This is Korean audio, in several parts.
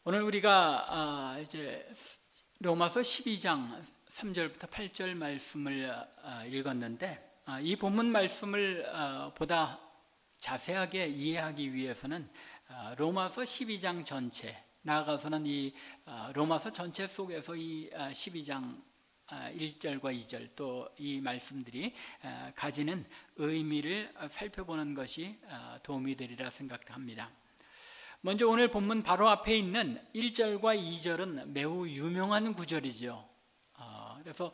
오늘 우리가 이제 로마서 12장 3절부터 8절 말씀을 읽었는데, 이 본문 말씀을 보다 자세하게 이해하기 위해서는 로마서 12장 전체, 나아가서는 이 로마서 전체 속에서 이 12장 1절과 2절 또 이 말씀들이 가지는 의미를 살펴보는 것이 도움이 되리라 생각합니다. 먼저 오늘 본문 바로 앞에 있는 1절과 2절은 매우 유명한 구절이죠. 그래서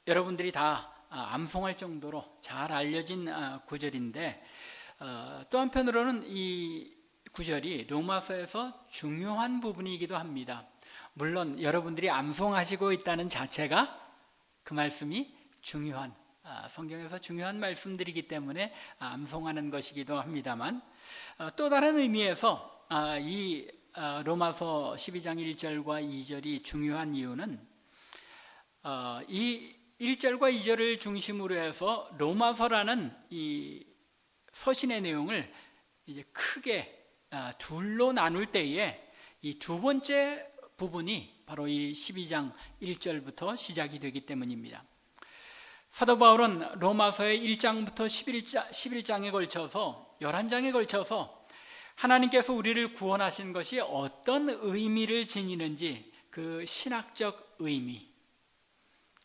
여러분들이 다 암송할 정도로 잘 알려진 구절인데, 또 한편으로는 이 구절이 로마서에서 중요한 부분이기도 합니다. 물론 여러분들이 암송하시고 있다는 자체가 그 말씀이 중요한, 성경에서 중요한 말씀들이기 때문에 암송하는 것이기도 합니다만, 또 다른 의미에서 이 로마서 12장 1절과 2절이 중요한 이유는 이 1절과 2절을 중심으로 해서 로마서라는 이 서신의 내용을 이제 크게 둘로 나눌 때에 이 두 번째 부분이 바로 이 12장 1절부터 시작이 되기 때문입니다. 사도 바울은 로마서의 1장부터 11장에 걸쳐서 11장에 걸쳐서 하나님께서 우리를 구원하신 것이 어떤 의미를 지니는지 그 신학적 의미,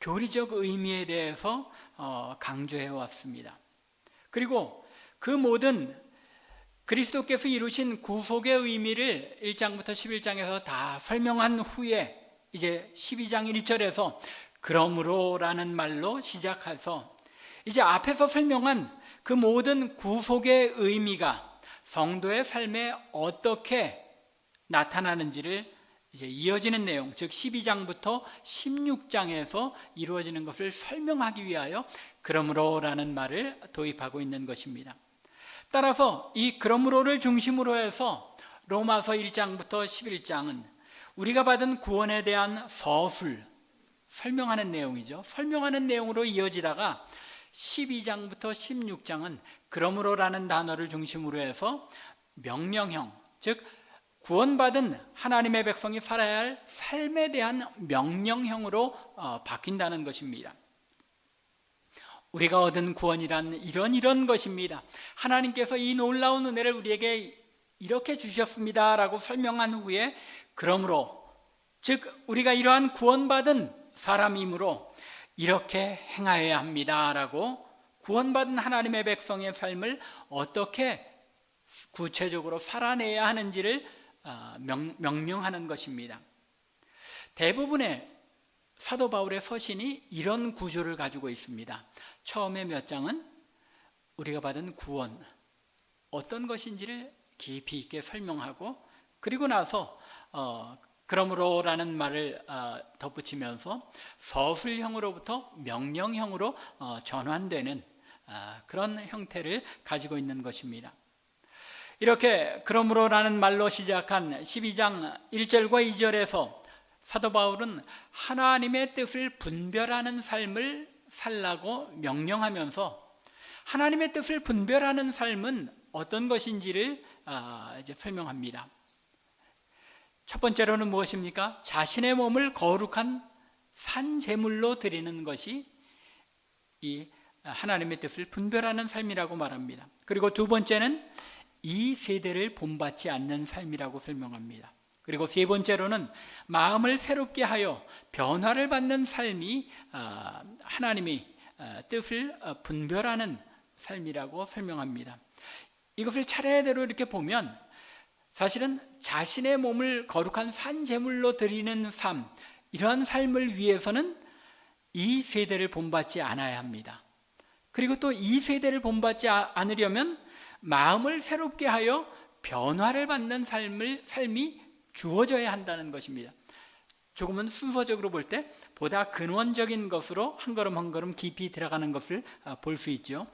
교리적 의미에 대해서 강조해 왔습니다. 그리고 그 모든 그리스도께서 이루신 구속의 의미를 1장부터 11장에서 다 설명한 후에 이제 12장 1절에서 그러므로라는 말로 시작해서 이제 앞에서 설명한 그 모든 구속의 의미가 성도의 삶에 어떻게 나타나는지를 이제 이어지는 내용, 즉 12장부터 16장에서 이루어지는 것을 설명하기 위하여 그러므로라는 말을 도입하고 있는 것입니다. 따라서 이 그러므로를 중심으로 해서 로마서 1장부터 11장은 우리가 받은 구원에 대한 서술, 설명하는 내용이죠. 설명하는 내용으로 이어지다가 12장부터 16장은 그러므로라는 단어를 중심으로 해서 명령형, 즉 구원받은 하나님의 백성이 살아야 할 삶에 대한 명령형으로 바뀐다는 것입니다. 우리가 얻은 구원이란 이런 것입니다. 하나님께서 이 놀라운 은혜를 우리에게 이렇게 주셨습니다 라고 설명한 후에 그러므로, 즉 우리가 이러한 구원받은 사람이므로 이렇게 행하여야 합니다 라고 구원받은 하나님의 백성의 삶을 어떻게 구체적으로 살아내야 하는지를 명령하는 것입니다. 대부분의 사도 바울의 서신이 이런 구조를 가지고 있습니다. 처음에 몇 장은 우리가 받은 구원, 어떤 것인지를 깊이 있게 설명하고, 그리고 나서 그러므로라는 말을 덧붙이면서 서술형으로부터 명령형으로 전환되는 그런 형태를 가지고 있는 것입니다. 이렇게 그러므로라는 말로 시작한 12장 1절과 2절에서 사도 바울은 하나님의 뜻을 분별하는 삶을 살라고 명령하면서, 하나님의 뜻을 분별하는 삶은 어떤 것인지를 이제 설명합니다. 첫 번째로는 무엇입니까? 자신의 몸을 거룩한 산제물로 드리는 것이 이 하나님의 뜻을 분별하는 삶이라고 말합니다. 그리고 두 번째는 이 세대를 본받지 않는 삶이라고 설명합니다. 그리고 세 번째로는 마음을 새롭게 하여 변화를 받는 삶이 하나님의 뜻을 분별하는 삶이라고 설명합니다. 이것을 차례대로 이렇게 보면 사실은 자신의 몸을 거룩한 산제물로 드리는 삶, 이러한 삶을 위해서는 이 세대를 본받지 않아야 합니다. 그리고 또 이 세대를 본받지 않으려면 마음을 새롭게 하여 변화를 받는 삶이 주어져야 한다는 것입니다. 조금은 순서적으로 볼 때 보다 근원적인 것으로 한 걸음 한 걸음 깊이 들어가는 것을 볼 수 있죠.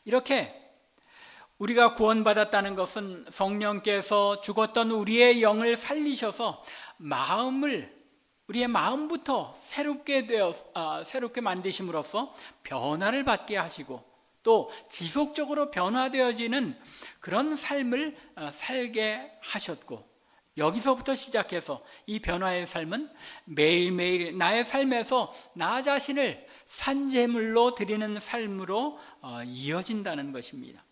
이렇게 우리가 구원받았다는 것은 성령께서 죽었던 우리의 영을 살리셔서 우리의 마음부터 새롭게 만드심으로써 변화를 받게 하시고, 또 지속적으로 변화되어지는 그런 삶을 살게 하셨고, 여기서부터 시작해서 이 변화의 삶은 매일매일 나의 삶에서 나 자신을 산제물로 드리는 삶으로 이어진다는 것입니다.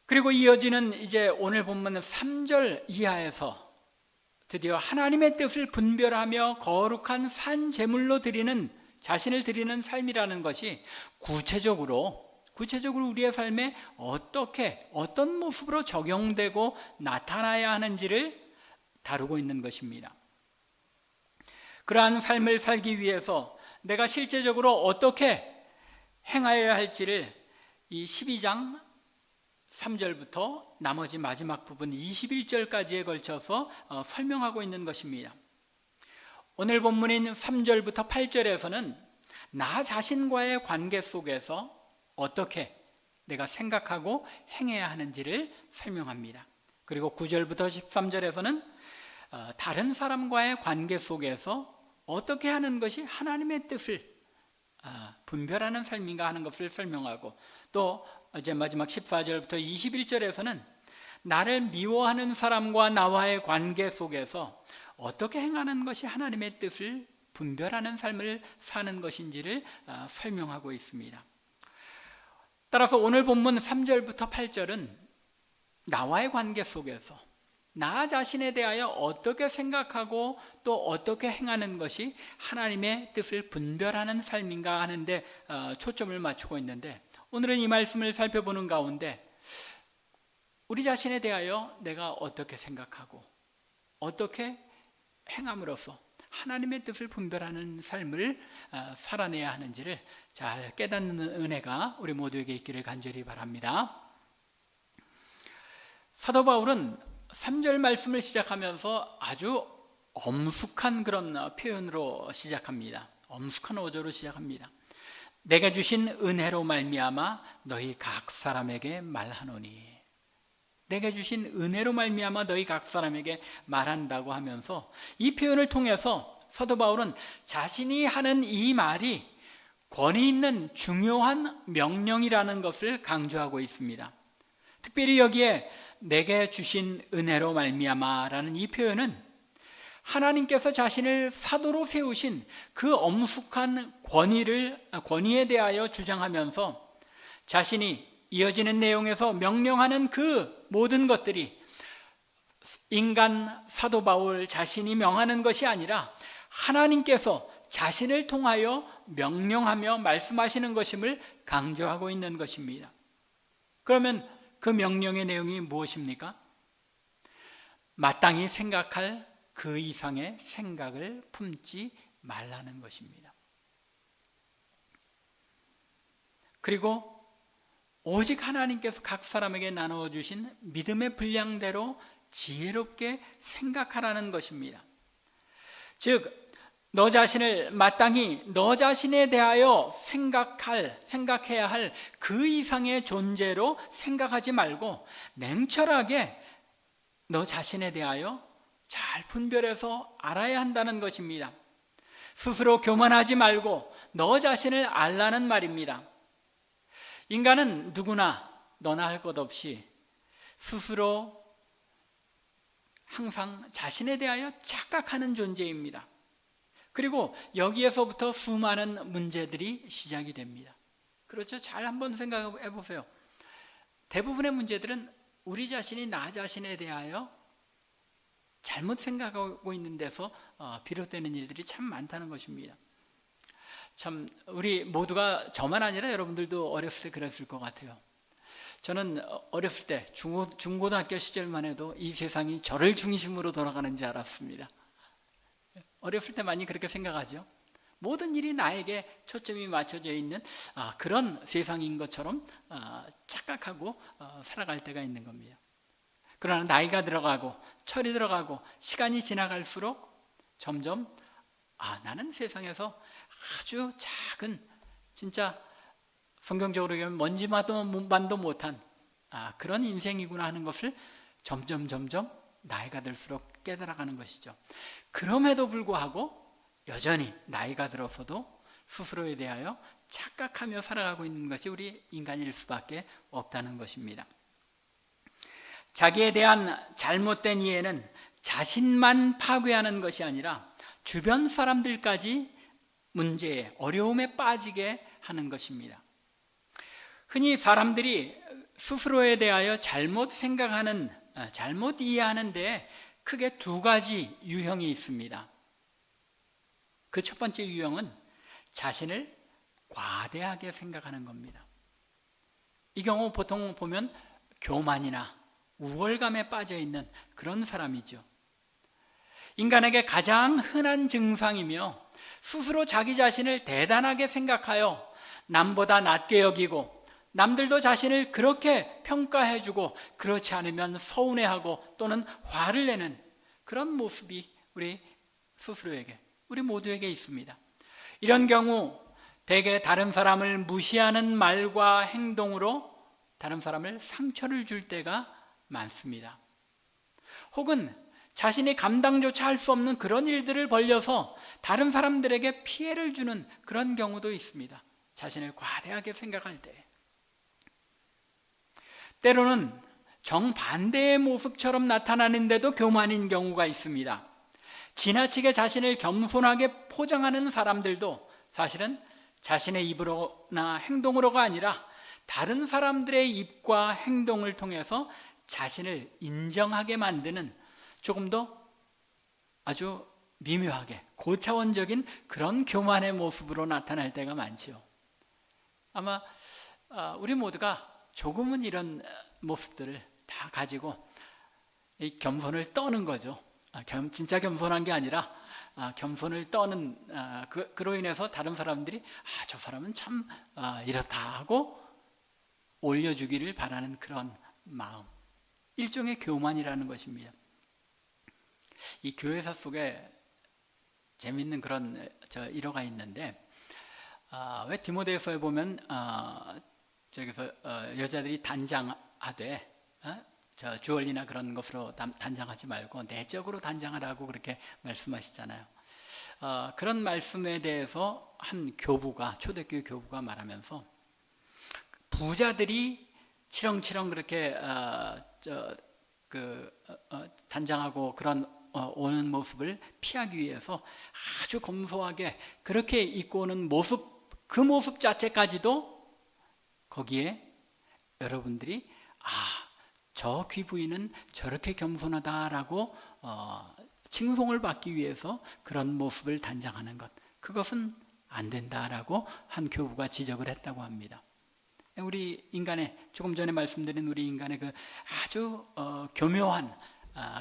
그리고 이어지는 이제 오늘 본문 3절 이하에서 드디어 하나님의 뜻을 분별하며 거룩한 산제물로 드리는, 자신을 드리는 삶이라는 것이 구체적으로 우리의 삶에 어떤 모습으로 적용되고 나타나야 하는지를 다루고 있는 것입니다. 그러한 삶을 살기 위해서 내가 실제적으로 어떻게 행하여야 할지를 이 12장 3절부터 나머지 마지막 부분 21절까지에 걸쳐서 설명하고 있는 것입니다. 오늘 본문인 3절부터 8절에서는 나 자신과의 관계 속에서 어떻게 내가 생각하고 행해야 하는지를 설명합니다. 그리고 9절부터 13절에서는 다른 사람과의 관계 속에서 어떻게 하는 것이 하나님의 뜻을 분별하는 삶인가 하는 것을 설명하고, 또 이제 마지막 14절부터 21절에서는 나를 미워하는 사람과 나와의 관계 속에서 어떻게 행하는 것이 하나님의 뜻을 분별하는 삶을 사는 것인지를 설명하고 있습니다. 따라서 오늘 본문 3절부터 8절은 나와의 관계 속에서 나 자신에 대하여 어떻게 생각하고 또 어떻게 행하는 것이 하나님의 뜻을 분별하는 삶인가 하는데 초점을 맞추고 있는데, 오늘은 이 말씀을 살펴보는 가운데 우리 자신에 대하여 내가 어떻게 생각하고 어떻게 행함으로써 하나님의 뜻을 분별하는 삶을 살아내야 하는지를 잘 깨닫는 은혜가 우리 모두에게 있기를 간절히 바랍니다. 사도 바울은 3절 말씀을 시작하면서 아주 엄숙한 그런 표현으로 시작합니다. 엄숙한 어조로 시작합니다. 내가 주신 은혜로 말미암아 너희 각 사람에게 말하노니, 내게 주신 은혜로 말미암아 너희 각 사람에게 말한다고 하면서 이 표현을 통해서 사도 바울은 자신이 하는 이 말이 권위 있는 중요한 명령이라는 것을 강조하고 있습니다. 특별히 여기에 내게 주신 은혜로 말미암아라는 이 표현은 하나님께서 자신을 사도로 세우신 그 엄숙한 권위에 대하여 주장하면서 자신이 이어지는 내용에서 명령하는 그 모든 것들이 인간 사도 바울 자신이 명하는 것이 아니라 하나님께서 자신을 통하여 명령하며 말씀하시는 것임을 강조하고 있는 것입니다. 그러면 그 명령의 내용이 무엇입니까? 마땅히 생각할 그 이상의 생각을 품지 말라는 것입니다. 그리고 오직 하나님께서 각 사람에게 나누어 주신 믿음의 분량대로 지혜롭게 생각하라는 것입니다. 즉, 너 자신을 마땅히 너 자신에 대하여 생각해야 할 그 이상의 존재로 생각하지 말고 냉철하게 너 자신에 대하여 잘 분별해서 알아야 한다는 것입니다. 스스로 교만하지 말고 너 자신을 알라는 말입니다. 인간은 누구나 너나 할 것 없이 스스로 항상 자신에 대하여 착각하는 존재입니다. 그리고 여기에서부터 수많은 문제들이 시작이 됩니다. 그렇죠? 잘 한번 생각해 보세요. 대부분의 문제들은 우리 자신이 나 자신에 대하여 잘못 생각하고 있는 데서 비롯되는 일들이 참 많다는 것입니다. 참 우리 모두가, 저만 아니라 여러분들도 어렸을 때 그랬을 것 같아요. 저는 어렸을 때 중고등학교 시절만 해도 이 세상이 저를 중심으로 돌아가는 줄 알았습니다. 어렸을 때 많이 그렇게 생각하죠. 모든 일이 나에게 초점이 맞춰져 있는 그런 세상인 것처럼 착각하고 살아갈 때가 있는 겁니다. 그러나 나이가 들어가고 철이 들어가고 시간이 지나갈수록 점점 나는 세상에서 아주 작은, 진짜 성경적으로 얘기하면 먼지만도 못한 그런 인생이구나 하는 것을 점점 나이가 들수록 깨달아가는 것이죠. 그럼에도 불구하고 여전히 나이가 들어서도 스스로에 대하여 착각하며 살아가고 있는 것이 우리 인간일 수밖에 없다는 것입니다. 자기에 대한 잘못된 이해는 자신만 파괴하는 것이 아니라 주변 사람들까지 문제에, 어려움에 빠지게 하는 것입니다. 흔히 사람들이 스스로에 대하여 잘못 생각하는, 잘못 이해하는 데 크게 두 가지 유형이 있습니다. 그 첫 번째 유형은 자신을 과대하게 생각하는 겁니다. 이 경우 보통 보면 교만이나 우월감에 빠져 있는 그런 사람이죠. 인간에게 가장 흔한 증상이며 스스로 자기 자신을 대단하게 생각하여 남보다 낮게 여기고 남들도 자신을 그렇게 평가해주고 그렇지 않으면 서운해하고 또는 화를 내는 그런 모습이 우리 스스로에게, 우리 모두에게 있습니다. 이런 경우 대개 다른 사람을 무시하는 말과 행동으로 다른 사람을 상처를 줄 때가 많습니다. 혹은 자신이 감당조차 할 수 없는 그런 일들을 벌려서 다른 사람들에게 피해를 주는 그런 경우도 있습니다. 자신을 과대하게 생각할 때. 때로는 정반대의 모습처럼 나타나는데도 교만인 경우가 있습니다. 지나치게 자신을 겸손하게 포장하는 사람들도 사실은 자신의 입으로나 행동으로가 아니라 다른 사람들의 입과 행동을 통해서 자신을 인정하게 만드는 조금 더 아주 미묘하게 고차원적인 그런 교만의 모습으로 나타날 때가 많지요. 아마 우리 모두가 조금은 이런 모습들을 다 가지고 이 겸손을 떠는 거죠. 진짜 겸손한 게 아니라 겸손을 떠는, 그로 인해서 다른 사람들이 저 사람은 참 이렇다 하고 올려주기를 바라는 그런 마음, 일종의 교만이라는 것입니다. 이 교회사 속에 재밌는 그런 일화가 있는데, 왜 디모데후서에 보면 저기서 여자들이 단장하되 주얼리나 그런 것으로 단장하지 말고 내적으로 단장하라고 그렇게 말씀하시잖아요. 그런 말씀에 대해서 한 교부가, 초대교회 교부가 말하면서 부자들이 치렁치렁 그렇게 단장하고 그런 오는 모습을 피하기 위해서 아주 검소하게 그렇게 입고 오는 모습, 그 모습 자체까지도 거기에 여러분들이 저 귀부인은 저렇게 겸손하다라고 칭송을 받기 위해서 그런 모습을 단장하는 것, 그것은 안 된다라고 한 교부가 지적을 했다고 합니다. 우리 인간의, 조금 전에 말씀드린 우리 인간의 그 아주 교묘한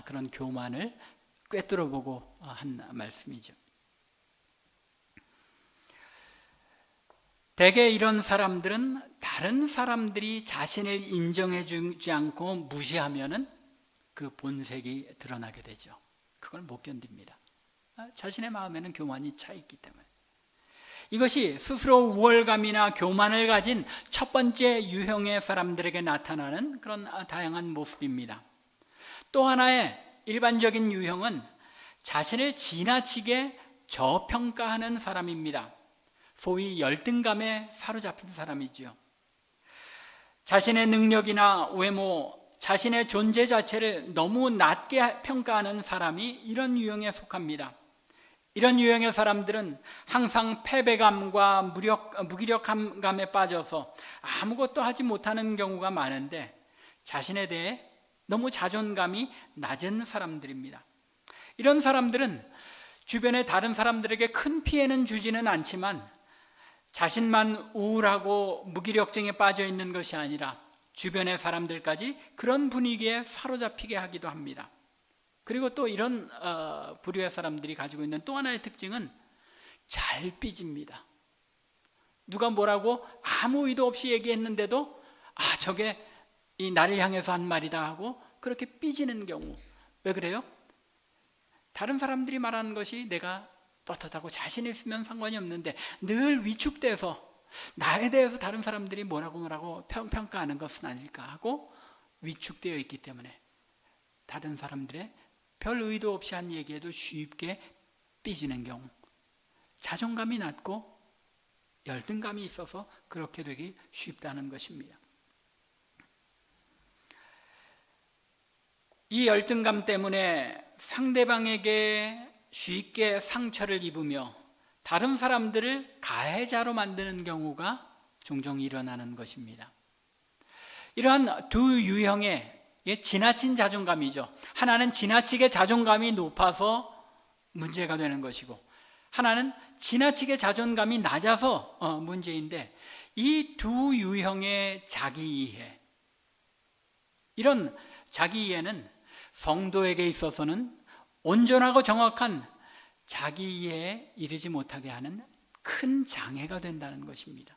그런 교만을 꿰뚫어보고 한 말씀이죠. 대개 이런 사람들은 다른 사람들이 자신을 인정해 주지 않고 무시하면은 그 본색이 드러나게 되죠. 그걸 못 견딥니다. 자신의 마음에는 교만이 차 있기 때문에. 이것이 스스로 우월감이나 교만을 가진 첫 번째 유형의 사람들에게 나타나는 그런 다양한 모습입니다. 또 하나의 일반적인 유형은 자신을 지나치게 저평가하는 사람입니다. 소위 열등감에 사로잡힌 사람이죠. 자신의 능력이나 외모, 자신의 존재 자체를 너무 낮게 평가하는 사람이 이런 유형에 속합니다. 이런 유형의 사람들은 항상 패배감과 무기력감에 빠져서 아무것도 하지 못하는 경우가 많은데 자신에 대해 너무 자존감이 낮은 사람들입니다. 이런 사람들은 주변의 다른 사람들에게 큰 피해는 주지는 않지만 자신만 우울하고 무기력증에 빠져 있는 것이 아니라 주변의 사람들까지 그런 분위기에 사로잡히게 하기도 합니다. 그리고 또 이런 부류의 사람들이 가지고 있는 또 하나의 특징은 잘 삐집니다. 누가 뭐라고 아무 의도 없이 얘기했는데도 저게 이 나를 향해서 한 말이다 하고 그렇게 삐지는 경우. 왜 그래요? 다른 사람들이 말하는 것이 내가 떳떳하고 자신 있으면 상관이 없는데 늘 위축돼서 나에 대해서 다른 사람들이 뭐라고 평가하는 것은 아닐까 하고 위축되어 있기 때문에 다른 사람들의 별 의도 없이 한 얘기에도 쉽게 삐지는 경우, 자존감이 낮고 열등감이 있어서 그렇게 되기 쉽다는 것입니다. 이 열등감 때문에 상대방에게 쉽게 상처를 입으며 다른 사람들을 가해자로 만드는 경우가 종종 일어나는 것입니다. 이러한 두 유형의 지나친 자존감이죠. 하나는 지나치게 자존감이 높아서 문제가 되는 것이고, 하나는 지나치게 자존감이 낮아서 문제인데, 이 두 유형의 자기이해, 이런 자기이해는 성도에게 있어서는 온전하고 정확한 자기이해에 이르지 못하게 하는 큰 장애가 된다는 것입니다.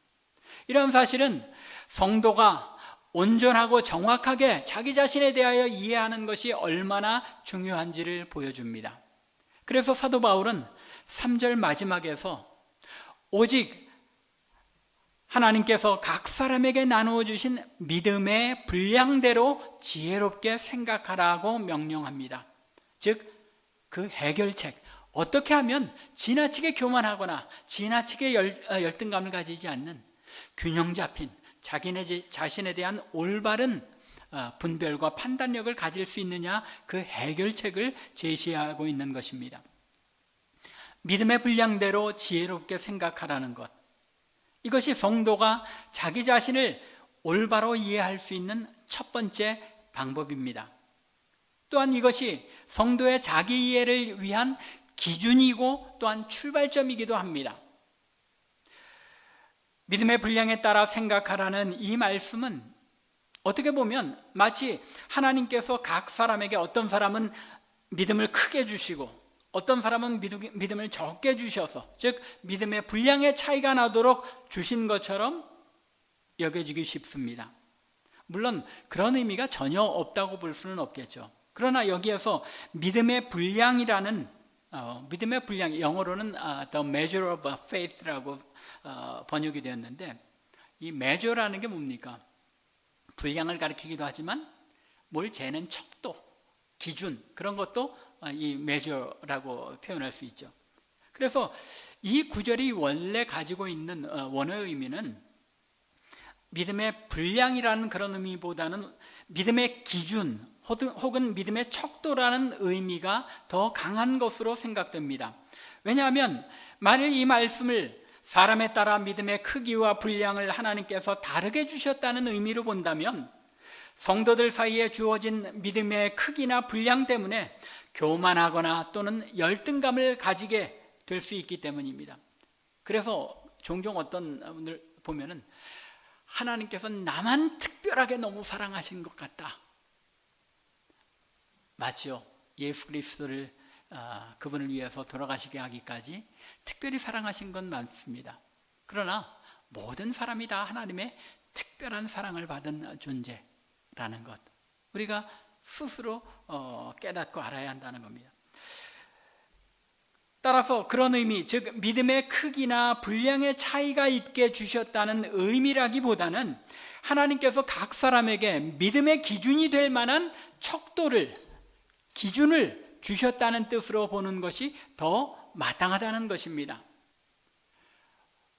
이런 사실은 성도가 온전하고 정확하게 자기 자신에 대하여 이해하는 것이 얼마나 중요한지를 보여줍니다. 그래서 사도 바울은 3절 마지막에서 오직 하나님께서 각 사람에게 나누어 주신 믿음의 분량대로 지혜롭게 생각하라고 명령합니다. 즉 그 해결책, 어떻게 하면 지나치게 교만하거나 지나치게 열등감을 가지지 않는 균형 잡힌 자기네 자신에 대한 올바른 분별과 판단력을 가질 수 있느냐, 그 해결책을 제시하고 있는 것입니다. 믿음의 분량대로 지혜롭게 생각하라는 것, 이것이 성도가 자기 자신을 올바로 이해할 수 있는 첫 번째 방법입니다. 또한 이것이 성도의 자기 이해를 위한 기준이고 또한 출발점이기도 합니다. 믿음의 분량에 따라 생각하라는 이 말씀은 어떻게 보면 마치 하나님께서 각 사람에게 어떤 사람은 믿음을 크게 주시고 어떤 사람은 믿음을 적게 주셔서, 즉 믿음의 분량의 차이가 나도록 주신 것처럼 여겨지기 쉽습니다. 물론 그런 의미가 전혀 없다고 볼 수는 없겠죠. 그러나 여기에서 믿음의 분량이라는 믿음의 분량, 영어로는 the measure of faith라고 번역이 되었는데, 이 measure라는 게 뭡니까? 분량을 가리키기도 하지만 뭘 재는 척도, 기준, 그런 것도 이 measure라고 표현할 수 있죠. 그래서 이 구절이 원래 가지고 있는 원어의 의미는 믿음의 분량이라는 그런 의미보다는 믿음의 기준 혹은 믿음의 척도라는 의미가 더 강한 것으로 생각됩니다. 왜냐하면 만일 이 말씀을 사람에 따라 믿음의 크기와 분량을 하나님께서 다르게 주셨다는 의미로 본다면 성도들 사이에 주어진 믿음의 크기나 분량 때문에 교만하거나 또는 열등감을 가지게 될 수 있기 때문입니다. 그래서 종종 어떤 분들 보면은 하나님께서 나만 특별하게 너무 사랑하신 것 같다. 맞죠? 예수 그리스도를 그분을 위해서 돌아가시게 하기까지 특별히 사랑하신 건 맞습니다. 그러나 모든 사람이 다 하나님의 특별한 사랑을 받은 존재라는 것, 우리가 스스로 깨닫고 알아야 한다는 겁니다. 따라서 그런 의미, 즉 믿음의 크기나 분량의 차이가 있게 주셨다는 의미라기보다는 하나님께서 각 사람에게 믿음의 기준이 될 만한 척도를, 기준을 주셨다는 뜻으로 보는 것이 더 마땅하다는 것입니다.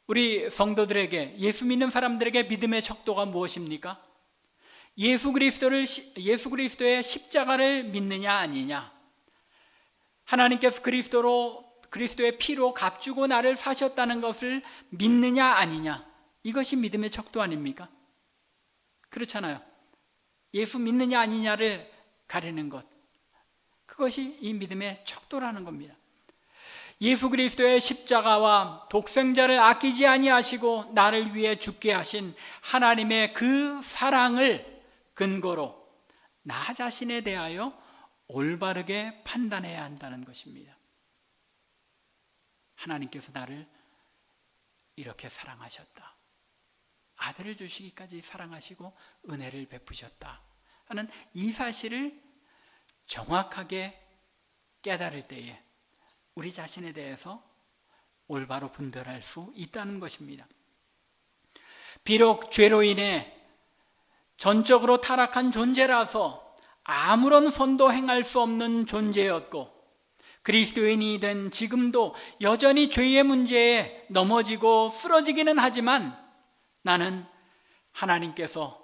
우리 성도들에게, 예수 믿는 사람들에게 믿음의 척도가 무엇입니까? 예수 그리스도의 십자가를 믿느냐 아니냐, 하나님께서 그리스도의 피로 값주고 나를 사셨다는 것을 믿느냐 아니냐, 이것이 믿음의 척도 아닙니까? 그렇잖아요. 예수 믿느냐 아니냐를 가리는 것, 그것이 이 믿음의 척도라는 겁니다. 예수 그리스도의 십자가와 독생자를 아끼지 아니하시고 나를 위해 죽게 하신 하나님의 그 사랑을 근거로 나 자신에 대하여 올바르게 판단해야 한다는 것입니다. 하나님께서 나를 이렇게 사랑하셨다, 아들을 주시기까지 사랑하시고 은혜를 베푸셨다 하는 이 사실을 정확하게 깨달을 때에 우리 자신에 대해서 올바로 분별할 수 있다는 것입니다. 비록 죄로 인해 전적으로 타락한 존재라서 아무런 선도 행할 수 없는 존재였고, 그리스도인이 된 지금도 여전히 죄의 문제에 넘어지고 쓰러지기는 하지만 나는 하나님께서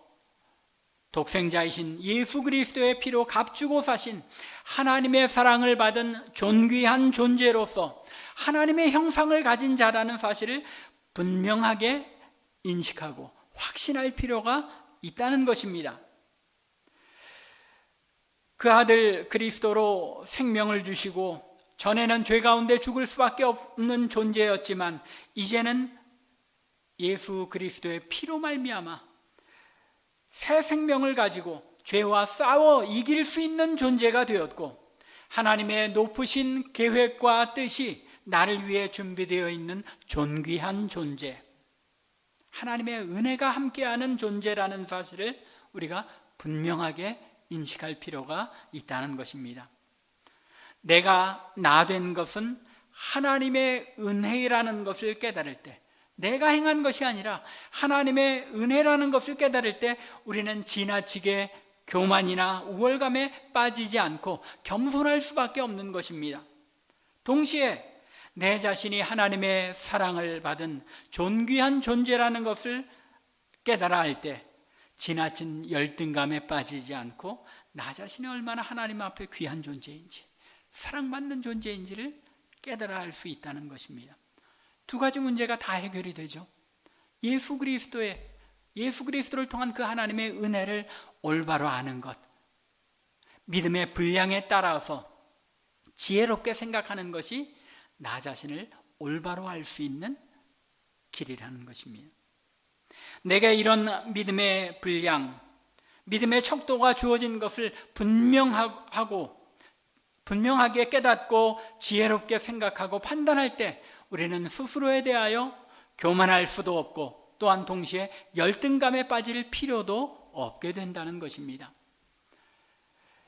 독생자이신 예수 그리스도의 피로 값주고 사신 하나님의 사랑을 받은 존귀한 존재로서 하나님의 형상을 가진 자라는 사실을 분명하게 인식하고 확신할 필요가 있다는 것입니다. 그 아들 그리스도로 생명을 주시고 전에는 죄 가운데 죽을 수밖에 없는 존재였지만 이제는 예수 그리스도의 피로 말미암아 새 생명을 가지고 죄와 싸워 이길 수 있는 존재가 되었고 하나님의 높으신 계획과 뜻이 나를 위해 준비되어 있는 존귀한 존재, 하나님의 은혜가 함께하는 존재라는 사실을 우리가 분명하게 인식할 필요가 있다는 것입니다. 내가 나 된 것은 하나님의 은혜라는 것을 깨달을 때, 내가 행한 것이 아니라 하나님의 은혜라는 것을 깨달을 때 우리는 지나치게 교만이나 우월감에 빠지지 않고 겸손할 수밖에 없는 것입니다. 동시에 내 자신이 하나님의 사랑을 받은 존귀한 존재라는 것을 깨달아 할 때 지나친 열등감에 빠지지 않고 나 자신이 얼마나 하나님 앞에 귀한 존재인지, 사랑받는 존재인지를 깨달아 할 수 있다는 것입니다. 두 가지 문제가 다 해결이 되죠. 예수 그리스도를 통한 그 하나님의 은혜를 올바로 아는 것, 믿음의 분량에 따라서 지혜롭게 생각하는 것이 나 자신을 올바로 알 수 있는 길이라는 것입니다. 내게 이런 믿음의 분량, 믿음의 척도가 주어진 것을 분명하게 깨닫고 지혜롭게 생각하고 판단할 때 우리는 스스로에 대하여 교만할 수도 없고 또한 동시에 열등감에 빠질 필요도 없게 된다는 것입니다.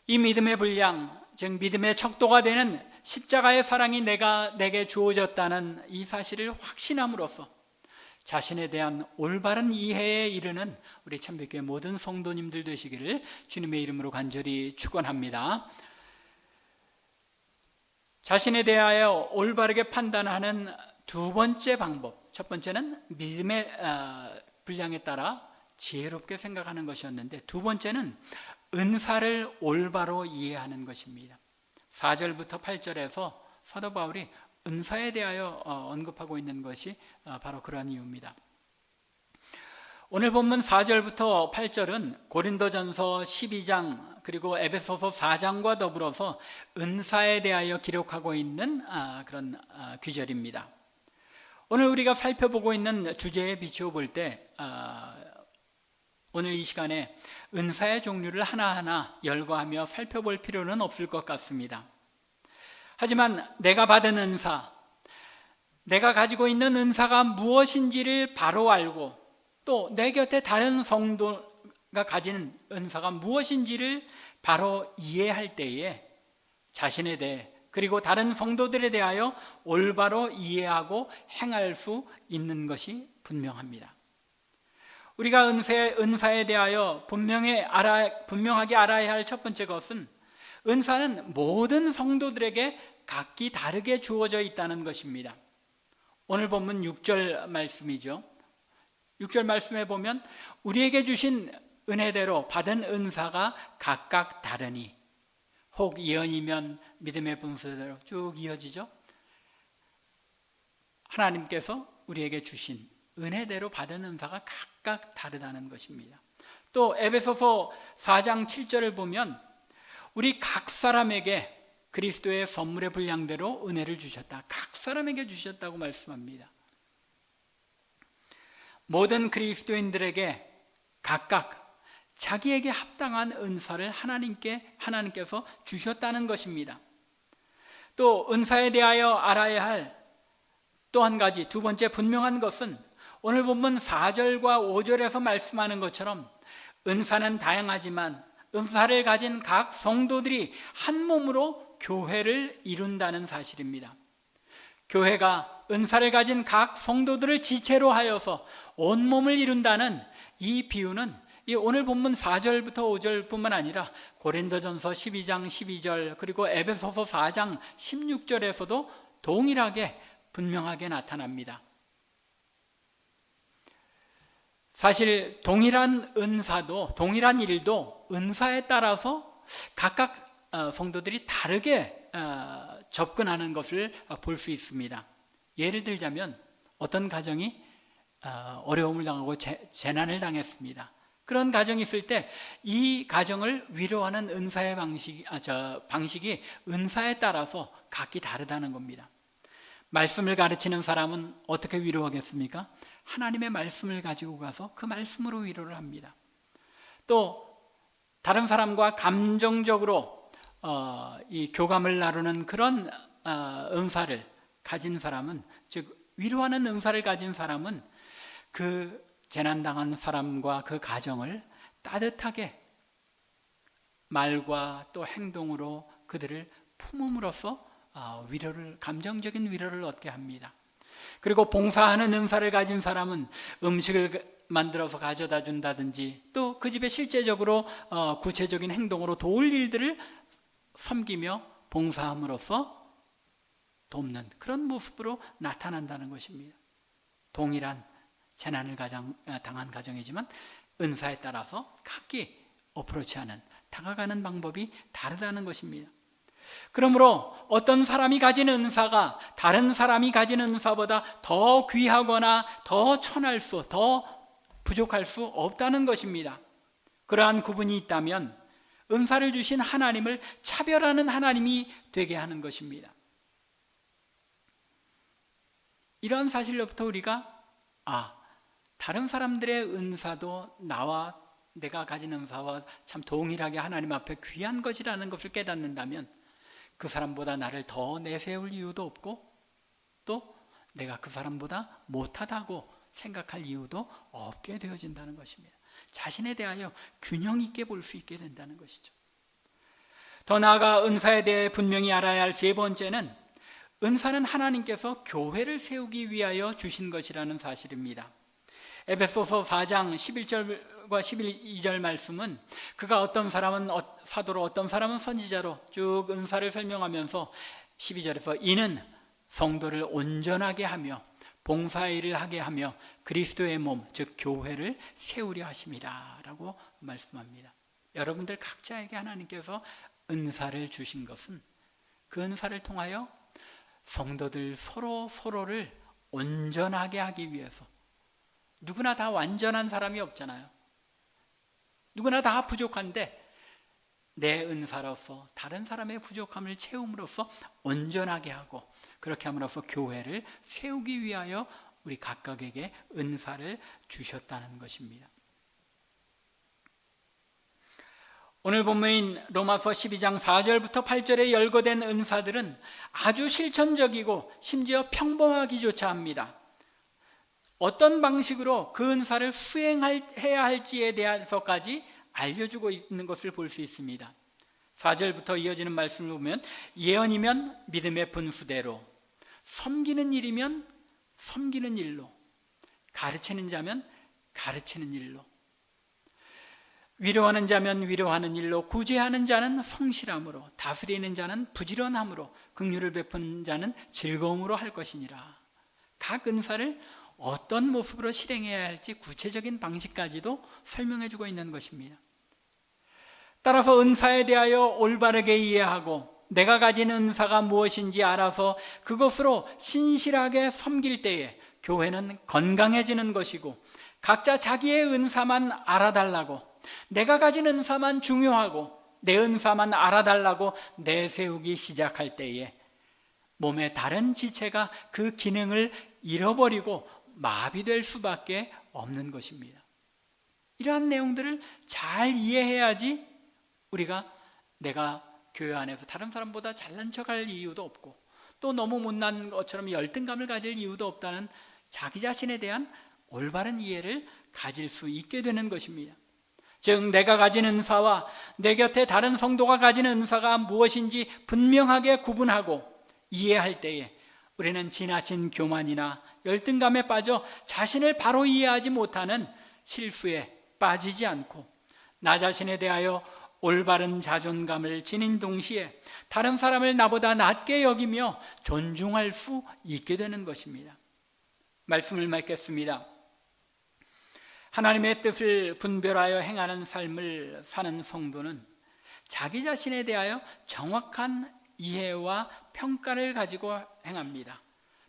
이 믿음의 분량, 즉 믿음의 척도가 되는 십자가의 사랑이 내게 주어졌다는 이 사실을 확신함으로써 자신에 대한 올바른 이해에 이르는 우리 참빛교회 모든 성도님들 되시기를 주님의 이름으로 간절히 축원합니다. 자신에 대하여 올바르게 판단하는 두 번째 방법, 첫 번째는 믿음의 분량에 따라 지혜롭게 생각하는 것이었는데, 두 번째는 은사를 올바로 이해하는 것입니다. 4절부터 8절에서 사도 바울이 은사에 대하여 언급하고 있는 것이 바로 그런 이유입니다. 오늘 본문 4절부터 8절은 고린도전서 12장 그리고 에베소서 4장과 더불어서 은사에 대하여 기록하고 있는 그런 구절입니다. 오늘 우리가 살펴보고 있는 주제에 비추어 볼 때 오늘 이 시간에 은사의 종류를 하나하나 열거하며 살펴볼 필요는 없을 것 같습니다. 하지만 내가 받은 은사, 내가 가지고 있는 은사가 무엇인지를 바로 알고 또 내 곁에 다른 성도가 가진 은사가 무엇인지를 바로 이해할 때에 자신에 대해 그리고 다른 성도들에 대하여 올바로 이해하고 행할 수 있는 것이 분명합니다. 우리가 은사에 대하여 분명하게 알아야 할 첫 번째 것은 은사는 모든 성도들에게 각기 다르게 주어져 있다는 것입니다. 오늘 본문 6절 말씀이죠. 6절 말씀에 보면 우리에게 주신 은혜대로 받은 은사가 각각 다르니, 혹 예언이면 믿음의 분수대로 쭉 이어지죠. 하나님께서 우리에게 주신 은혜대로 받은 은사가 각각 다르다는 것입니다. 또 에베소서 4장 7절을 보면 우리 각 사람에게 그리스도의 선물의 분량대로 은혜를 주셨다, 각 사람에게 주셨다고 말씀합니다. 모든 그리스도인들에게 각각 자기에게 합당한 은사를 하나님께서 주셨다는 것입니다. 또 은사에 대하여 알아야 할 또 한 가지, 두 번째 분명한 것은 오늘 본문 4절과 5절에서 말씀하는 것처럼 은사는 다양하지만 은사를 가진 각 성도들이 한 몸으로 교회를 이룬다는 사실입니다. 교회가 은사를 가진 각 성도들을 지체로 하여서 온몸을 이룬다는 이 비유는 이 오늘 본문 4절부터 5절뿐만 아니라 고린도전서 12장 12절 그리고 에베소서 4장 16절에서도 동일하게 분명하게 나타납니다. 사실 동일한 은사도, 동일한 일도 은사에 따라서 각각 성도들이 다르게 접근하는 것을 볼 수 있습니다. 예를 들자면 어떤 가정이 어려움을 당하고 재난을 당했습니다. 그런 가정이 있을 때 이 가정을 위로하는 은사의 방식이 은사에 따라서 각기 다르다는 겁니다. 말씀을 가르치는 사람은 어떻게 위로하겠습니까? 하나님의 말씀을 가지고 가서 그 말씀으로 위로를 합니다. 또 다른 사람과 감정적으로 이 교감을 나누는 그런 은사를 가진 사람은, 즉 위로하는 은사를 가진 사람은 그 재난당한 사람과 그 가정을 따뜻하게 말과 또 행동으로 그들을 품음으로써 감정적인 위로를 얻게 합니다. 그리고 봉사하는 은사를 가진 사람은 음식을 만들어서 가져다 준다든지 또 그 집에 실제적으로 구체적인 행동으로 도울 일들을 섬기며 봉사함으로써 돕는 그런 모습으로 나타난다는 것입니다. 동일한 재난을 당한 가정이지만 은사에 따라서 각기 어프로치하는, 다가가는 방법이 다르다는 것입니다. 그러므로 어떤 사람이 가진 은사가 다른 사람이 가진 은사보다 더 귀하거나 더 천할 수, 더 부족할 수 없다는 것입니다. 그러한 구분이 있다면 은사를 주신 하나님을 차별하는 하나님이 되게 하는 것입니다. 이런 사실로부터 우리가 다른 사람들의 은사도 내가 가진 은사와 참 동일하게 하나님 앞에 귀한 것이라는 것을 깨닫는다면 그 사람보다 나를 더 내세울 이유도 없고 또 내가 그 사람보다 못하다고 생각할 이유도 없게 되어진다는 것입니다. 자신에 대하여 균형 있게 볼 수 있게 된다는 것이죠. 더 나아가 은사에 대해 분명히 알아야 할 세 번째는 은사는 하나님께서 교회를 세우기 위하여 주신 것이라는 사실입니다. 에베소서 4장 11절과 12절 말씀은 그가 어떤 사람은 사도로 어떤 사람은 선지자로 쭉 은사를 설명하면서 12절에서 이는 성도를 온전하게 하며 봉사일을 하게 하며 그리스도의 몸 즉 교회를 세우려 하심이라 라고 말씀합니다. 여러분들 각자에게 하나님께서 은사를 주신 것은 그 은사를 통하여 성도들 서로를 온전하게 하기 위해서, 누구나 다 완전한 사람이 없잖아요. 누구나 다 부족한데 내 은사로서 다른 사람의 부족함을 채움으로써 온전하게 하고 그렇게 함으로써 교회를 세우기 위하여 우리 각각에게 은사를 주셨다는 것입니다. 오늘 본문인 로마서 12장 4절부터 8절에 열거된 은사들은 아주 실천적이고 심지어 평범하기조차 합니다. 어떤 방식으로 그 은사를 수행해야 할지에 대해서까지 알려주고 있는 것을 볼 수 있습니다. 4절부터 이어지는 말씀을 보면 예언이면 믿음의 분수대로, 섬기는 일이면 섬기는 일로, 가르치는 자면 가르치는 일로, 위로하는 자면 위로하는 일로, 구제하는 자는 성실함으로, 다스리는 자는 부지런함으로, 긍휼을 베푸는 자는 즐거움으로 할 것이니라. 각 은사를 어떤 모습으로 실행해야 할지 구체적인 방식까지도 설명해주고 있는 것입니다. 따라서 은사에 대하여 올바르게 이해하고 내가 가진 은사가 무엇인지 알아서 그것으로 신실하게 섬길 때에 교회는 건강해지는 것이고, 각자 자기의 은사만 알아달라고, 내가 가진 은사만 중요하고 내 은사만 알아달라고 내세우기 시작할 때에 몸의 다른 지체가 그 기능을 잃어버리고 마비될 수밖에 없는 것입니다. 이러한 내용들을 잘 이해해야지 내가 교회 안에서 다른 사람보다 잘난 척할 이유도 없고 또 너무 못난 것처럼 열등감을 가질 이유도 없다는 자기 자신에 대한 올바른 이해를 가질 수 있게 되는 것입니다. 즉 내가 가진 은사와 내 곁에 다른 성도가 가진 은사가 무엇인지 분명하게 구분하고 이해할 때에 우리는 지나친 교만이나 열등감에 빠져 자신을 바로 이해하지 못하는 실수에 빠지지 않고 나 자신에 대하여 올바른 자존감을 지닌 동시에 다른 사람을 나보다 낮게 여기며 존중할 수 있게 되는 것입니다. 말씀을 맺겠습니다. 하나님의 뜻을 분별하여 행하는 삶을 사는 성도는 자기 자신에 대하여 정확한 이해와 평가를 가지고 행합니다.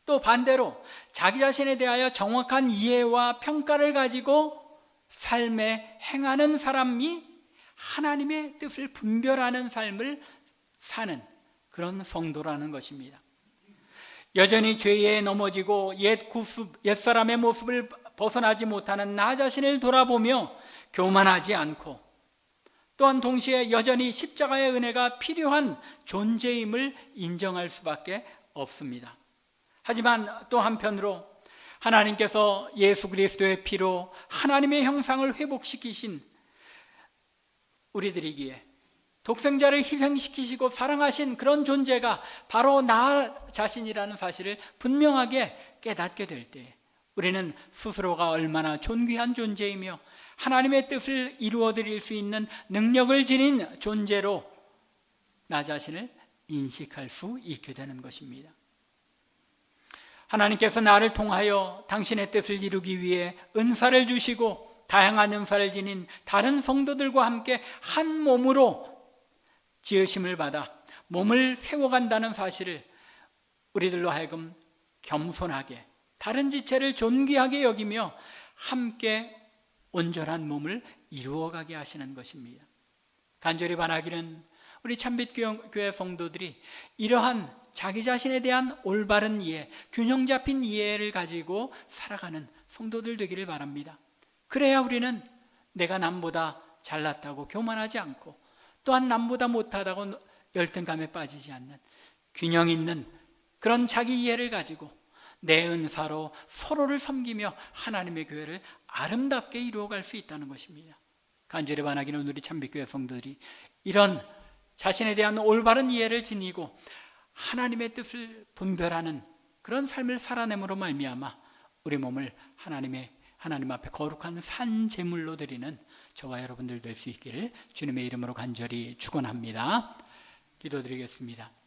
또 반대로 자기 자신에 대하여 정확한 이해와 평가를 가지고 삶에 행하는 사람이 하나님의 뜻을 분별하는 삶을 사는 그런 성도라는 것입니다. 여전히 죄에 넘어지고 옛사람의 모습을 벗어나지 못하는 나 자신을 돌아보며 교만하지 않고, 또한 동시에 여전히 십자가의 은혜가 필요한 존재임을 인정할 수밖에 없습니다. 하지만 또 한편으로 하나님께서 예수 그리스도의 피로 하나님의 형상을 회복시키신 우리들이기에 독생자를 희생시키시고 사랑하신 그런 존재가 바로 나 자신이라는 사실을 분명하게 깨닫게 될 때 우리는 스스로가 얼마나 존귀한 존재이며 하나님의 뜻을 이루어 드릴 수 있는 능력을 지닌 존재로 나 자신을 인식할 수 있게 되는 것입니다. 하나님께서 나를 통하여 당신의 뜻을 이루기 위해 은사를 주시고 다양한 은사를 지닌 다른 성도들과 함께 한 몸으로 지으심을 받아 몸을 세워간다는 사실을 우리들로 하여금 겸손하게, 다른 지체를 존귀하게 여기며 함께 온전한 몸을 이루어가게 하시는 것입니다. 간절히 바라기는 우리 참빛교회 성도들이 이러한 자기 자신에 대한 올바른 이해, 균형 잡힌 이해를 가지고 살아가는 성도들 되기를 바랍니다. 그래야 우리는 내가 남보다 잘났다고 교만하지 않고, 또한 남보다 못하다고 열등감에 빠지지 않는 균형 있는 그런 자기 이해를 가지고 내 은사로 서로를 섬기며 하나님의 교회를 아름답게 이루어갈 수 있다는 것입니다. 간절히 바라기는 우리 참빛교회 성도들이 이런 자신에 대한 올바른 이해를 지니고 하나님의 뜻을 분별하는 그런 삶을 살아냄으로 말미암아 우리 몸을 하나님 앞에 거룩한 산 제물로 드리는 저와 여러분들 될 수 있기를 주님의 이름으로 간절히 축원합니다. 기도드리겠습니다.